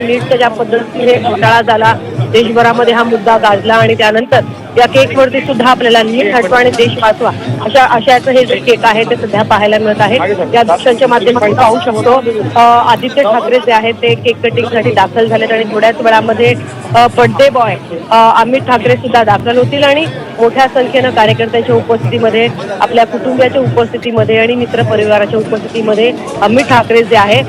नीटच्या ज्या पद्धतीने घोटाळा झाला, देशभरामध्ये हा मुद्दा गाजला आणि त्यानंतर या केकवरती सुद्धा आपल्याला नीट हटवा आणि देश वाचवा अशा आशयाचं हे जे केक आहे ते सध्या पाहायला मिळत आहे। या दृश्यांच्या माध्यमातून पाहू शकतो आदित्य ठाकरे जे आहेत ते केक कटिंगसाठी दाखल झालेत आणि थोड्याच वेळामध्ये बर्थडे बॉय अमित ठाकरे सुद्धा दाखल होतील आणि मोठ्या संख्येनं कार्यकर्त्यांच्या उपस्थितीमध्ये, आपल्या कुटुंबियाच्या उपस्थितीमध्ये आणि मित्रपरिवाराच्या उपस्थितीमध्ये अमित ठाकरे जे आहे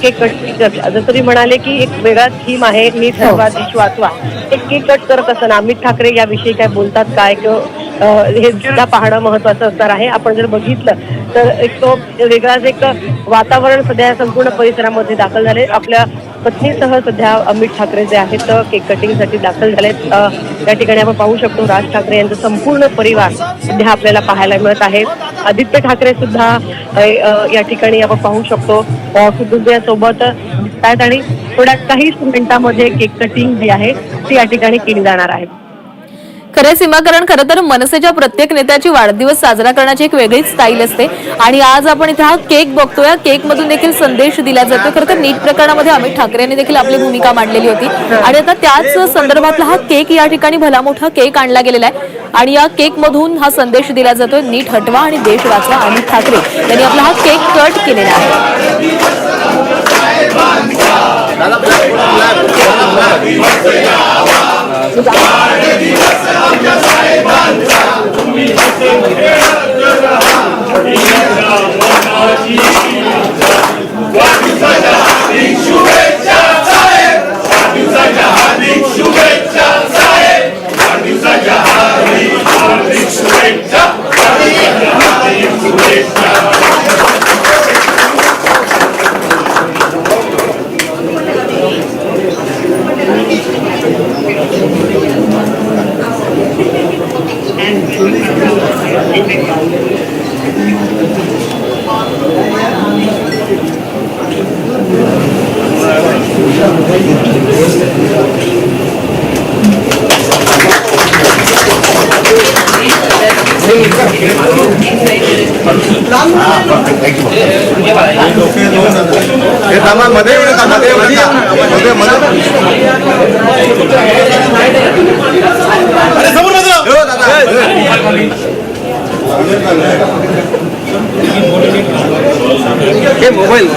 केक कट, जसं मी म्हणाले की एक वेगळा थीम आहे, नीट हटवा देश वाचवा। एक केक कट करत असताना अमित ठाकरे याविषयी काय बोलतात काय किंवा हे सुद्धा पाहणं महत्वाचं असणार आहे। आपण जर बघितलं तर एक तो वेगळाच एक वातावरण सध्या संपूर्ण परिसरामध्ये दाखल झाले। आपल्या पत्नीसह सध्या अमित ठाकरे जे आहेत केक कटिंगसाठी दाखल झालेत। या ठिकाणी आपण पाहू शकतो राज ठाकरे यांचा संपूर्ण परिवार सध्या आपल्याला पाहायला मिळत आहे। आदित्य ठाकरे सुद्धा या ठिकाणी आपण पाहू शकतो कुटुंबियासोबत दिसतात आणि थोड्या काही मिनिटांमध्ये केक कटिंग जी आहे ती या ठिकाणी केली जाणार आहे। खरे सीमाकरण, खरं तर मनसेच्या प्रत्येक नेत्याची वाढदिवस साजरा करण्याची एक वेगळीच स्टाईल असते आणि आज आपण इथे हा केक बघतोय। केक मधून देखील संदेश दिला जातो। खरं तर नीट प्रकरणामध्ये अमित ठाकरे यांनी देखील आपली भूमिका मांडलेली होती आणि आता त्याच संदर्भातला हा केक या ठिकाणी भला मोठा केक आणला गेलेला आहे आणि या केक मधून हा संदेश दिला जातोय, नीट हटवा आणि देश वाचवा। अमित ठाकरे यांनी आपला हा केक कट केलेला आहे। मोबाईल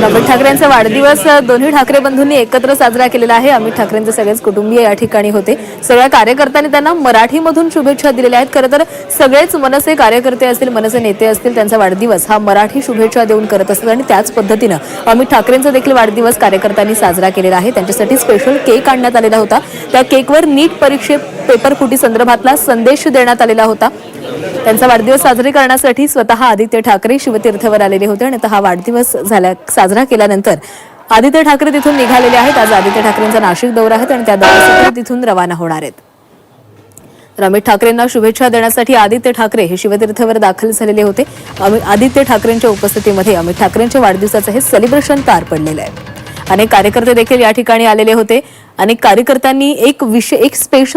अमित ठाकरेंचा वाढदिवस दोन्ही ठाकरे बंधूंनी एकत्र साजरा केलेला आहे। अमित ठाकरेंचे सगळेच कुटुंबीय या ठिकाणी होते। सगळ्या कार्यकर्त्यांनी त्यांना मराठीमधून शुभेच्छा दिलेल्या आहेत। खरं तर सगळेच मनसे कार्यकर्ते असतील, मनसे नेते असतील, त्यांचा वाढदिवस हा मराठी शुभेच्छा देऊन करत असतात आणि त्याच पद्धतीनं अमित ठाकरेंचा देखील वाढदिवस कार्यकर्त्यांनी साजरा केलेला आहे। त्यांच्यासाठी स्पेशल केक आणण्यात आलेला होता। त्या केकवर नीट पेपर फुटी संदर्भातला संदेश देण्यात आलेला होता। त्यांचा वाढदिवस साजरे करण्यासाठी स्वतः आदित्य ठाकरे शिवतीर्थवर आलेले होते आणि आता हा वाढदिवस साजरा केल्यानंतर आदित्य ठाकरे तिथून निघालेले आहेत। आज आदित्य ठाकरेंचा नाशिक दौरा आहे आणि त्या दौऱ्यासाठी तिथून रवाना होणार आहेत। अमित ठाकरेंना शुभेच्छा देण्यासाठी आदित्य ठाकरे हे शिवतीर्थवर दाखल झालेले होते। आदित्य ठाकरेंच्या उपस्थितीमध्ये अमित ठाकरेंच्या वाढदिवसाचं हे सेलिब्रेशन पार पडलेलं आहे। अनेक कार्यकर्ते देखील या ठिकाणी आलेले होते। अनेक कार्यकर्त्यांनी एक स्पेशल